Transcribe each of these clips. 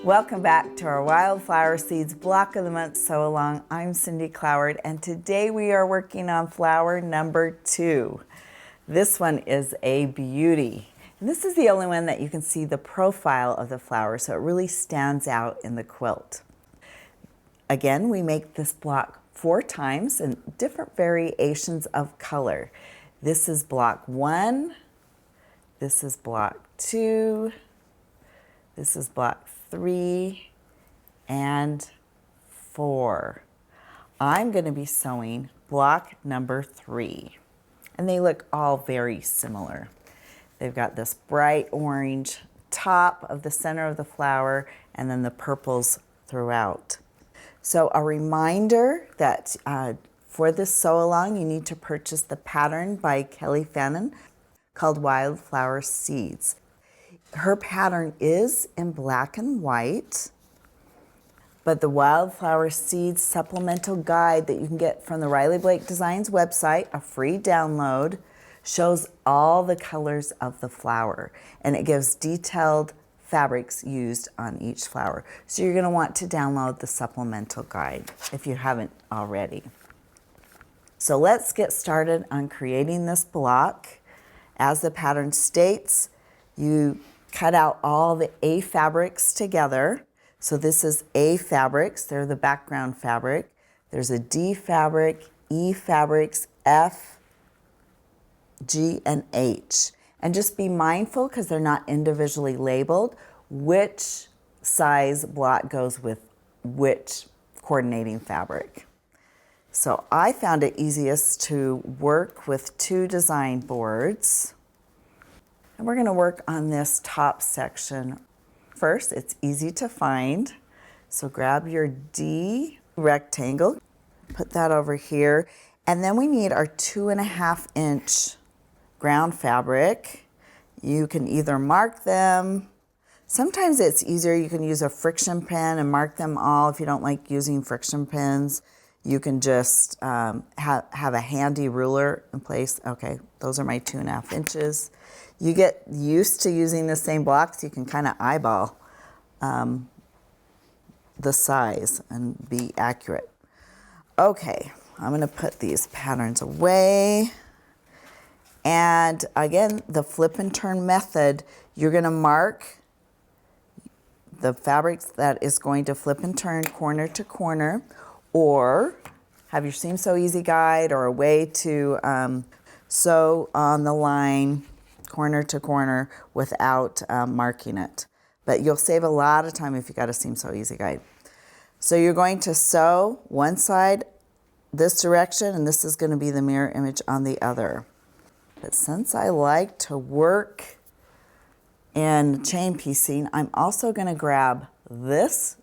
Welcome back to our Wildflower Seeds Block of the Month Sew Along. I'm Cindy Cloward, and today we are working on flower number 2. This one is a beauty. And this is the only one that you can see the profile of the flower, so it really stands out in the quilt. Again, we make this block 4 times in different variations of color. This is block 1, this is block 2, this is block 3, and 4. I'm going to be sewing block number 3, and they look all very similar. They've got this bright orange top of the center of the flower, and then the purples throughout. So a reminder that for this sew along, you need to purchase the pattern by Kelli Fannin called Wildflower Seeds. Her pattern is in black and white, but the Wildflower Seeds supplemental guide that you can get from the Riley Blake Designs website, a free download, shows all the colors of the flower, and it gives detailed fabrics used on each flower. So you're going to want to download the supplemental guide if you haven't already. So let's get started on creating this block. As the pattern states, you cut out all the A fabrics together. So this is A fabrics, they're the background fabric. There's a D fabric, E fabrics, F, G, and H. And just be mindful, because they're not individually labeled, which size block goes with which coordinating fabric. So I found it easiest to work with 2 design boards. And we're going to work on this top section. First, it's easy to find. So grab your D rectangle, put that over here. And then we need our 2.5 inch ground fabric. You can either mark them. Sometimes it's easier, you can use a friction pen and mark them all. If you don't like using friction pens, you can just have a handy ruler in place. Okay, those are my 2.5 inches. You get used to using the same blocks, you can kind of eyeball the size and be accurate. Okay, I'm going to put these patterns away. And again, the flip and turn method, you're going to mark the fabrics that is going to flip and turn corner to corner, or have your Seam So Easy guide or a way to sew on the line corner to corner without marking it. But you'll save a lot of time if you got a Seam So Easy guide. So you're going to sew one side this direction, and this is going to be the mirror image on the other. But since I like to work in chain piecing, I'm also going to grab this.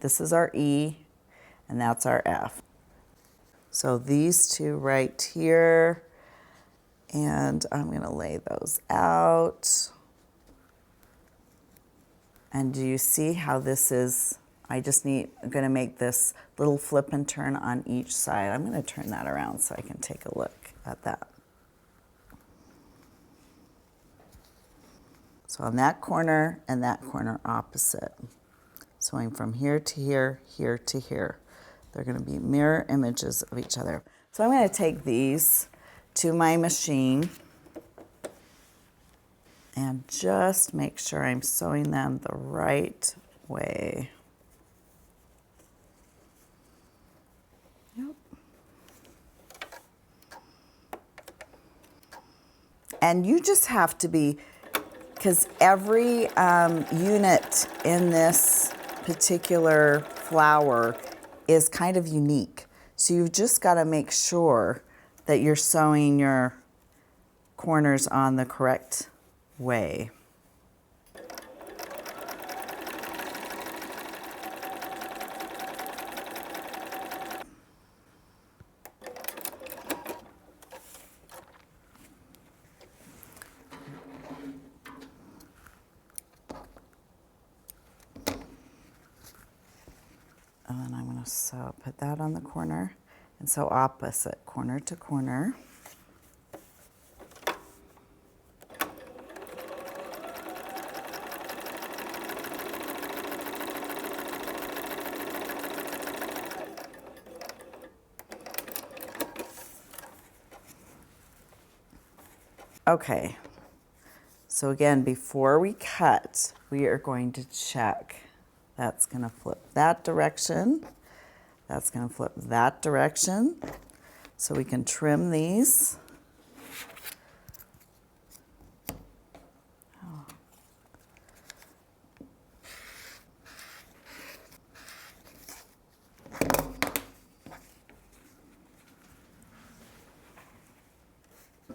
This is our E, and that's our F. So these 2 right here, and I'm going to lay those out. And do you see how this is? I'm going to make this little flip and turn on each side. I'm going to turn that around so I can take a look at that. So on that corner and that corner opposite. Sewing from here to here, here to here. They're going to be mirror images of each other. So I'm going to take these to my machine and just make sure I'm sewing them the right way. Yep. And you just have to be, because every unit in this particular flower is kind of unique. So you've just got to make sure that you're sewing your corners on the correct way. And then I'm going to put that on the corner and sew opposite, corner to corner. Okay, so again, before we cut, we are going to check. That's going to flip that direction. That's going to flip that direction. So we can trim these.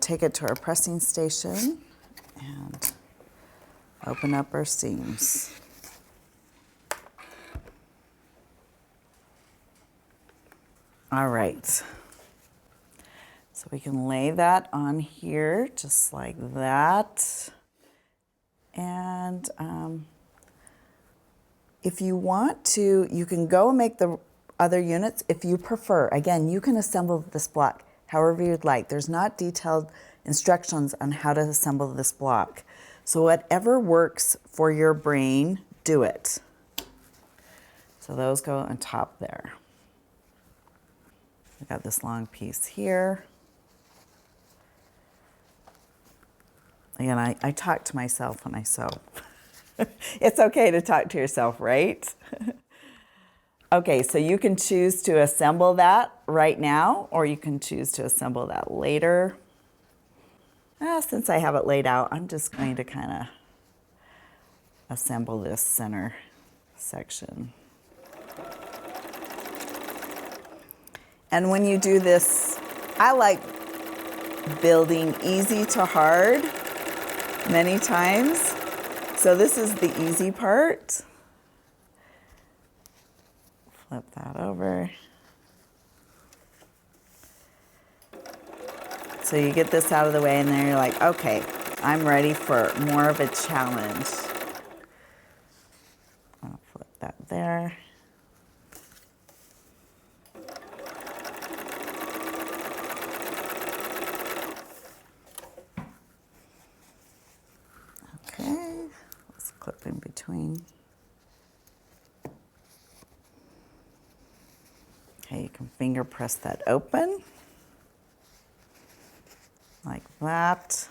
Take it to our pressing station and open up our seams. All right, so we can lay that on here just like that. And if you want to, you can go and make the other units if you prefer. Again, you can assemble this block however you'd like. There's not detailed instructions on how to assemble this block. So whatever works for your brain, do it. So those go on top there. I got this long piece here. Again, I talk to myself when I sew. It's okay to talk to yourself, right? Okay, so you can choose to assemble that right now, or you can choose to assemble that later. Since I have it laid out, I'm just going to kind of assemble this center section. And when you do this, I like building easy to hard many times. So this is the easy part. Flip that over. So you get this out of the way and then you're like, okay, I'm ready for more of a challenge. I'll flip that there. Okay, let's clip in between. Okay, you can finger press that open, like that.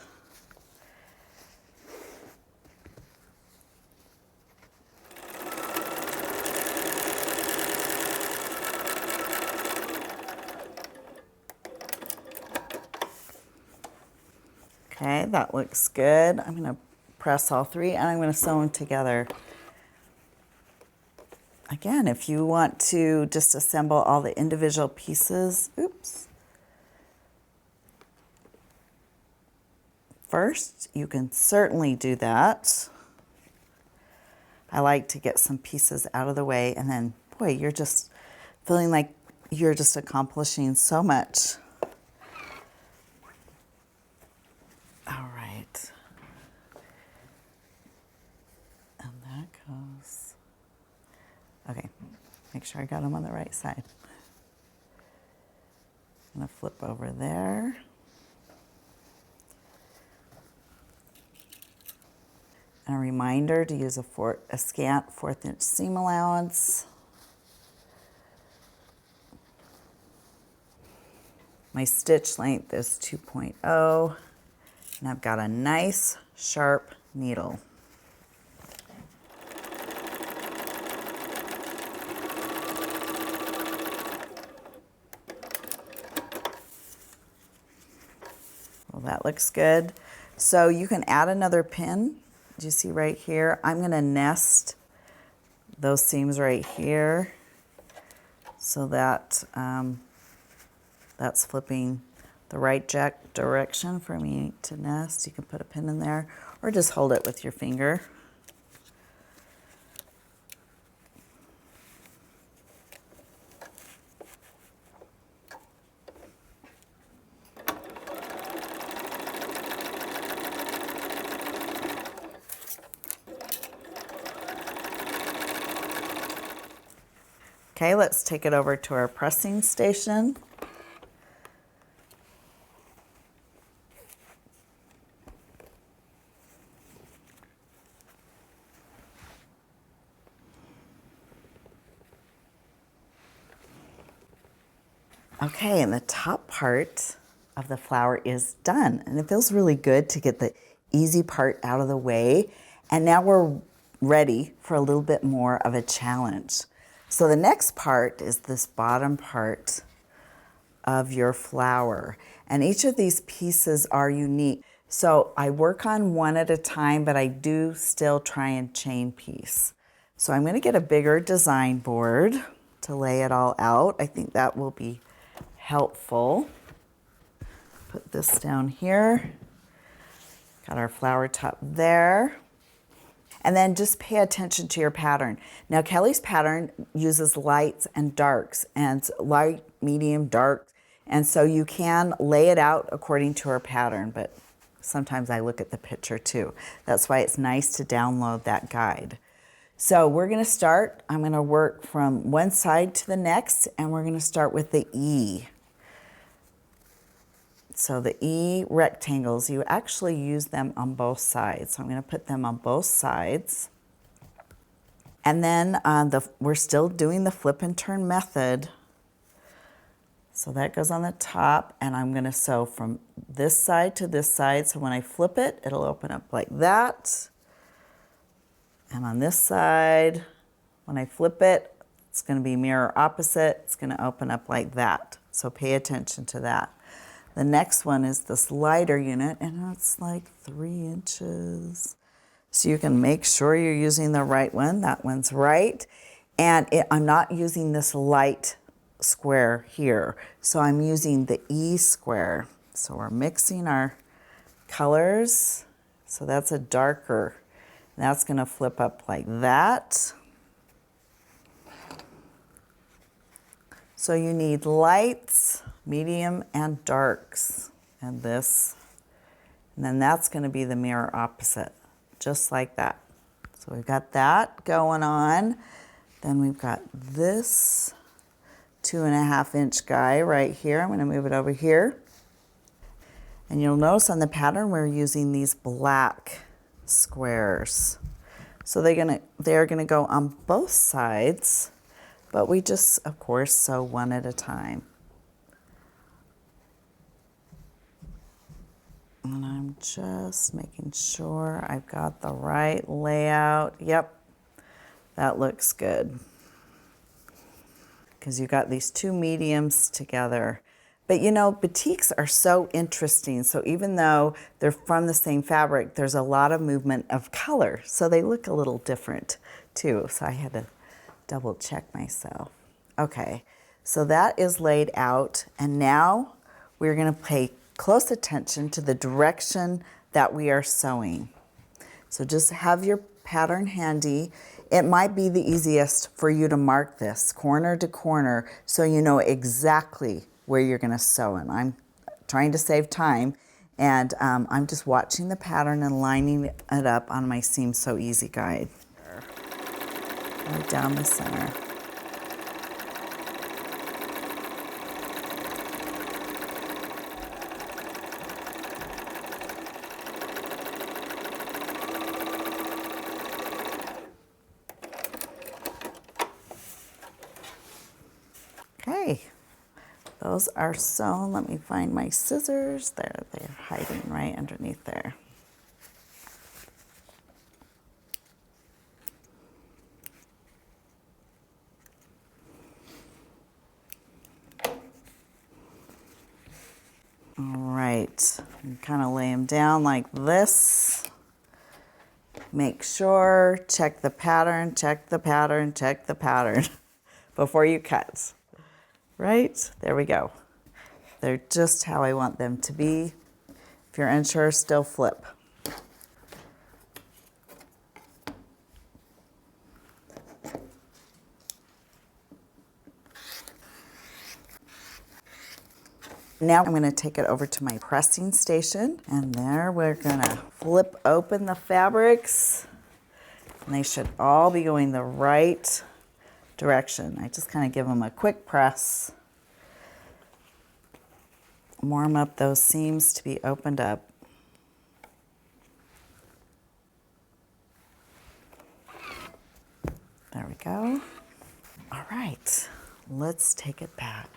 Okay, that looks good. I'm going to press all three and I'm going to sew them together. Again, if you want to just assemble all the individual pieces, oops. First, you can certainly do that. I like to get some pieces out of the way and then, boy, you're just feeling like you're just accomplishing so much. All right. And that goes. Okay, make sure I got them on the right side. I'm gonna flip over there. And a reminder to use a scant 1/4 inch seam allowance. My stitch length is 2.0, and I've got a nice sharp needle. Well, that looks good. So you can add another pin. Do you see right here? I'm going to nest those seams right here so that that's flipping the right direction for me to nest. You can put a pin in there or just hold it with your finger. Okay, let's take it over to our pressing station. Okay, and the top part of the flower is done. And it feels really good to get the easy part out of the way. And now we're ready for a little bit more of a challenge. So the next part is this bottom part of your flower. And each of these pieces are unique. So I work on one at a time, but I do still try and chain piece. So I'm going to get a bigger design board to lay it all out. I think that will be helpful. Put this down here. Got our flower top there. And then just pay attention to your pattern. Now Kelli's pattern uses lights and darks, and light, medium, dark. And so you can lay it out according to her pattern, but sometimes I look at the picture too. That's why it's nice to download that guide. So we're gonna start, I'm gonna work from one side to the next, and we're gonna start with the E. So the E rectangles, you actually use them on both sides. So I'm going to put them on both sides. And then we're still doing the flip and turn method. So that goes on the top, and I'm going to sew from this side to this side. So when I flip it, it'll open up like that. And on this side, when I flip it, it's going to be mirror opposite. It's going to open up like that. So pay attention to that. The next one is this lighter unit, and it's like 3 inches. So you can make sure you're using the right one. That one's right. And I'm not using this light square here. So I'm using the E square. So we're mixing our colors. So that's a darker. That's going to flip up like that. So you need lights, medium, and darks, and this. And then that's going to be the mirror opposite, just like that. So we've got that going on. Then we've got this 2.5 inch guy right here. I'm going to move it over here. And you'll notice on the pattern we're using these black squares. So they're gonna go on both sides, but we just, of course, sew one at a time. And I'm just making sure I've got the right layout. Yep, that looks good. Because you got these two mediums together. But you know, batiks are so interesting. So even though they're from the same fabric, there's a lot of movement of color. So they look a little different too. So I had to double check myself. Okay, so that is laid out. And now we're gonna pay close attention to the direction that we are sewing. So just have your pattern handy. It might be the easiest for you to mark this corner to corner so you know exactly where you're gonna sew in. I'm trying to save time, and I'm just watching the pattern and lining it up on my Seam So Easy guide. Right down the center. Okay, those are sewn. Let me find my scissors. There, they're hiding right underneath there. All right, kind of lay them down like this. Make sure, check the pattern, check the pattern, check the pattern before you cut. Right? There we go. They're just how I want them to be. If you're unsure, still flip. Now I'm going to take it over to my pressing station, and there we're going to flip open the fabrics, and they should all be going the right direction. I just kind of give them a quick press, warm up those seams to be opened up. There we go. All right, let's take it back.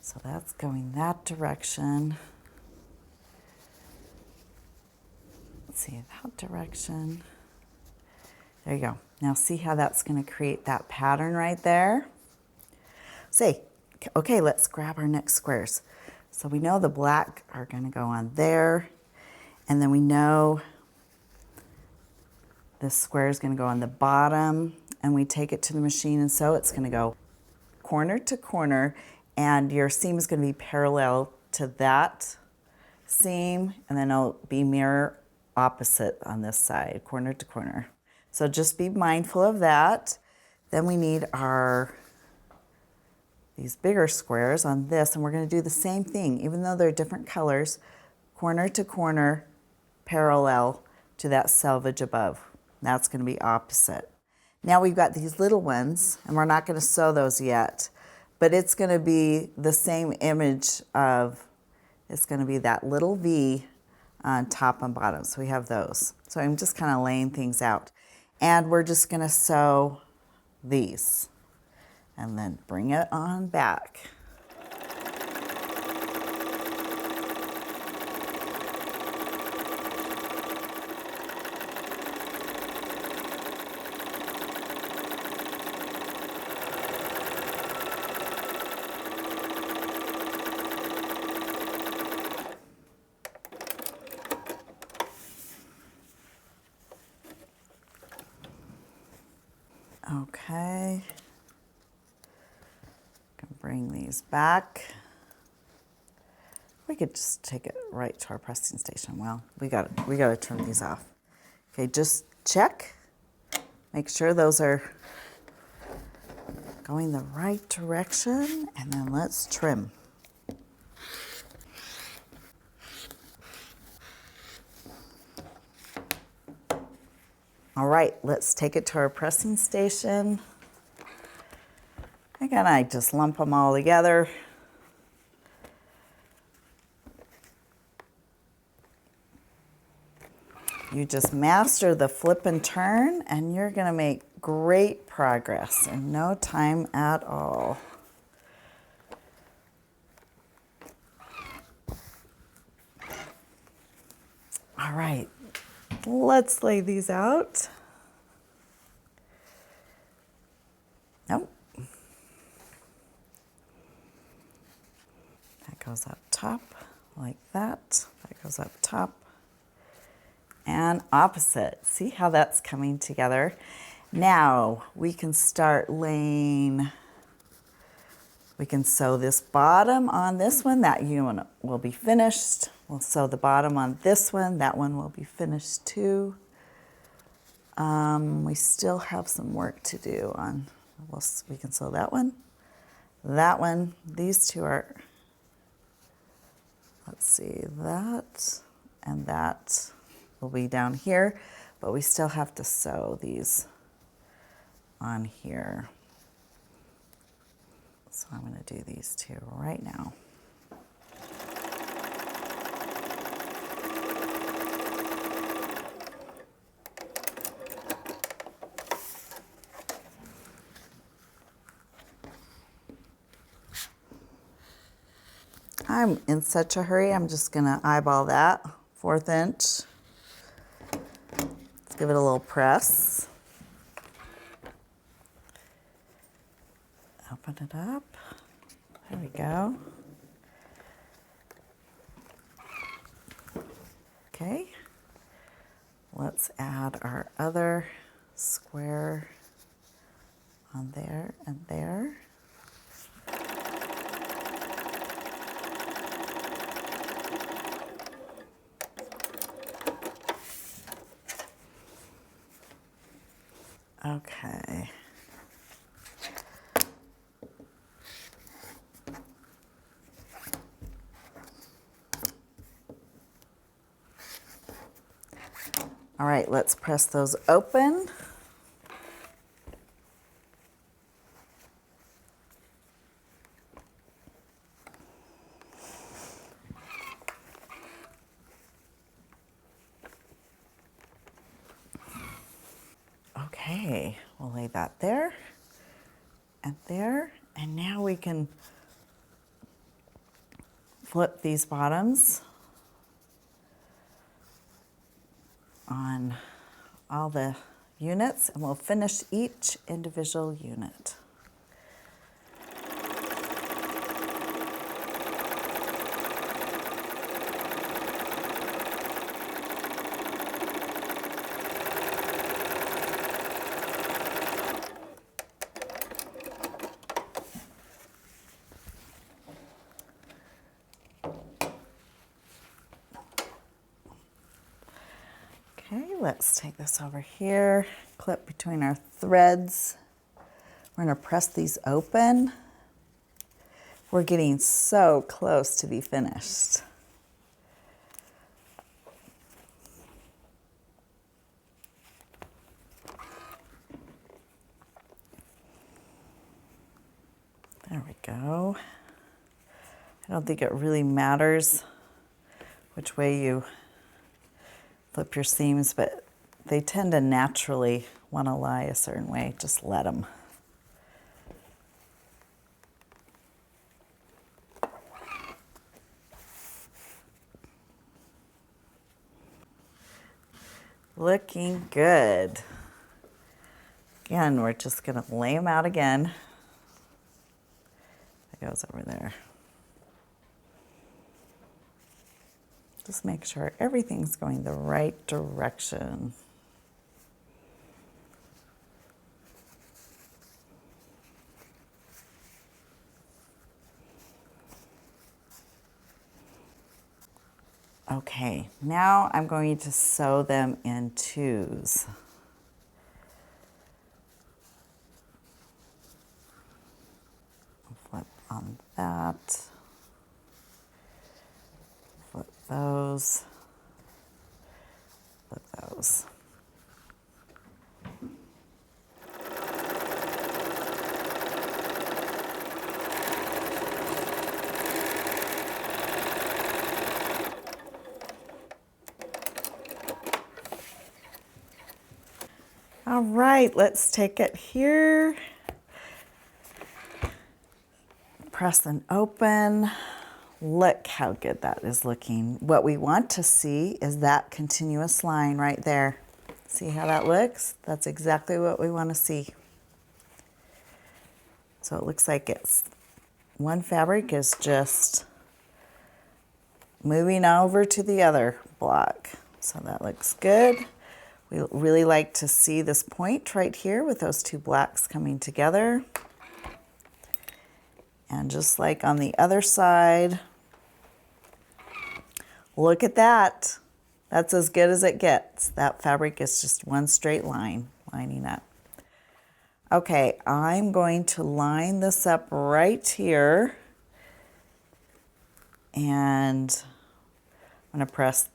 So that's going that direction. Let's see, that direction. There you go. Now see how that's going to create that pattern right there? Okay, let's grab our next squares. So we know the black are going to go on there, and then we know this square is going to go on the bottom, and we take it to the machine and sew. It's going to go corner to corner, and your seam is going to be parallel to that seam, and then it'll be mirror opposite on this side, corner to corner. So just be mindful of that. Then we need these bigger squares on this, and we're going to do the same thing, even though they're different colors, corner to corner, parallel to that selvage above. That's going to be opposite. Now we've got these little ones, and we're not going to sew those yet, but it's going to be the same image of, it's going to be that little V on top and bottom. So we have those. So I'm just kind of laying things out. And we're just going to sew these and then bring it on back. Okay, can bring these back. We could just take it right to our pressing station. Well, we gotta turn these off. Okay, just check. Make sure those are going the right direction, and then let's trim. All right, let's take it to our pressing station. Again, I just lump them all together. You just master the flip and turn, and you're gonna make great progress in no time at all. All right, let's lay these out. Nope. That goes up top like that. That goes up top. And opposite. See how that's coming together? Now we can start laying, we can sew this bottom on this one. That unit will be finished. We'll sew the bottom on this one. That one will be finished too. We still have some work to do on, we can sew that one. These two are, let's see, that and that will be down here, but we still have to sew these on here. So I'm going to do these two right now. I'm in such a hurry, I'm just going to eyeball that 1/4 inch. Let's give it a little press. Open it up. There we go. Okay. Let's add our other square on there and there. Okay. All right, let's press those open. Okay, we'll lay that there, and now we can flip these bottoms on all the units, and we'll finish each individual unit. Okay, let's take this over here, clip between our threads. We're going to press these open. We're getting so close to be finished. There we go. I don't think it really matters which way you flip your seams, but they tend to naturally want to lie a certain way. Just let them. Looking good. Again, we're just going to lay them out again. That goes over there. Just make sure everything's going the right direction. Okay, now I'm going to sew them in twos. Flip on that. Flip those. Flip those. All right, let's take it here. Press and open. Look how good that is looking. What we want to see is that continuous line right there. See how that looks? That's exactly what we want to see. So it looks like it's one fabric is just moving over to the other block. So that looks good. We really like to see this point right here with those two blacks coming together. And just like on the other side, look at that. That's as good as it gets. That fabric is just one straight line lining up. Okay, I'm going to line this up right here. And I'm going to press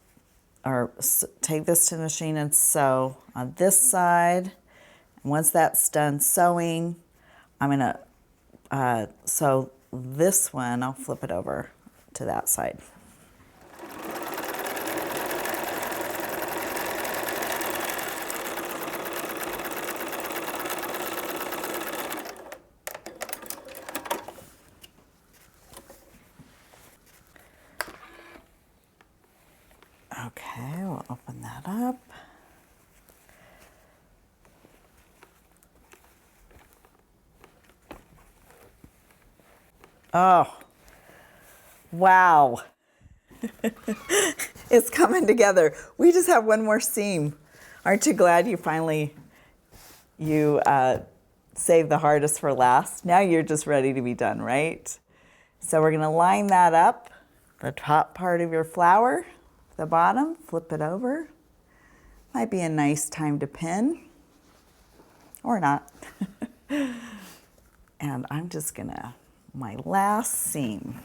or take this to the machine and sew on this side. And once that's done sewing, I'm going to sew this one. I'll flip it over to that side. Okay, we'll open that up. Oh, wow. It's coming together. We just have one more seam. Aren't you glad you finally, saved the hardest for last? Now you're just ready to be done, right? So we're gonna line that up, the top part of your flower, the bottom, flip it over. Might be a nice time to pin, or not. And I'm just gonna, my last seam.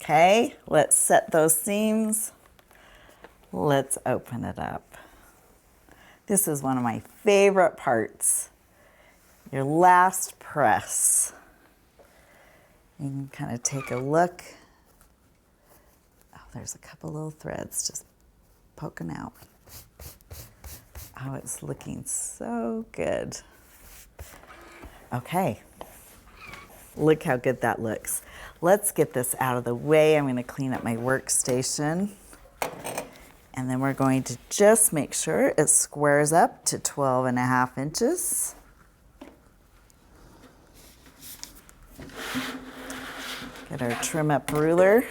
Okay, let's set those seams. Let's open it up. This is one of my favorite parts. Your last press. You can kind of take a look there's a couple little threads just poking out. Oh, it's looking so good. Okay, look how good that looks. Let's get this out of the way. I'm going to clean up my workstation. And then we're going to just make sure it squares up to 12.5 inches. Get our trim up ruler.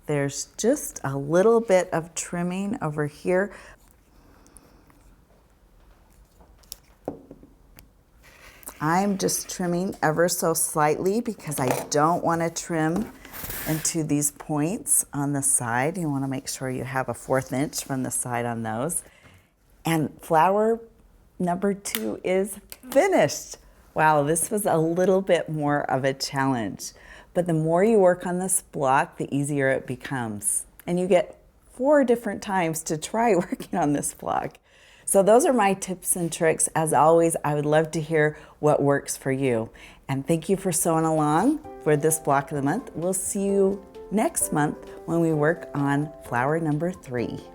There's just a little bit of trimming over here. I'm just trimming ever so slightly because I don't want to trim into these points on the side. You want to make sure you have a 1/4 inch from the side on those. And flower number 2 is finished. Wow, this was a little bit more of a challenge. But the more you work on this block, the easier it becomes. And you get 4 different times to try working on this block. So those are my tips and tricks. As always, I would love to hear what works for you. And thank you for sewing along for this block of the month. We'll see you next month when we work on flower number 3.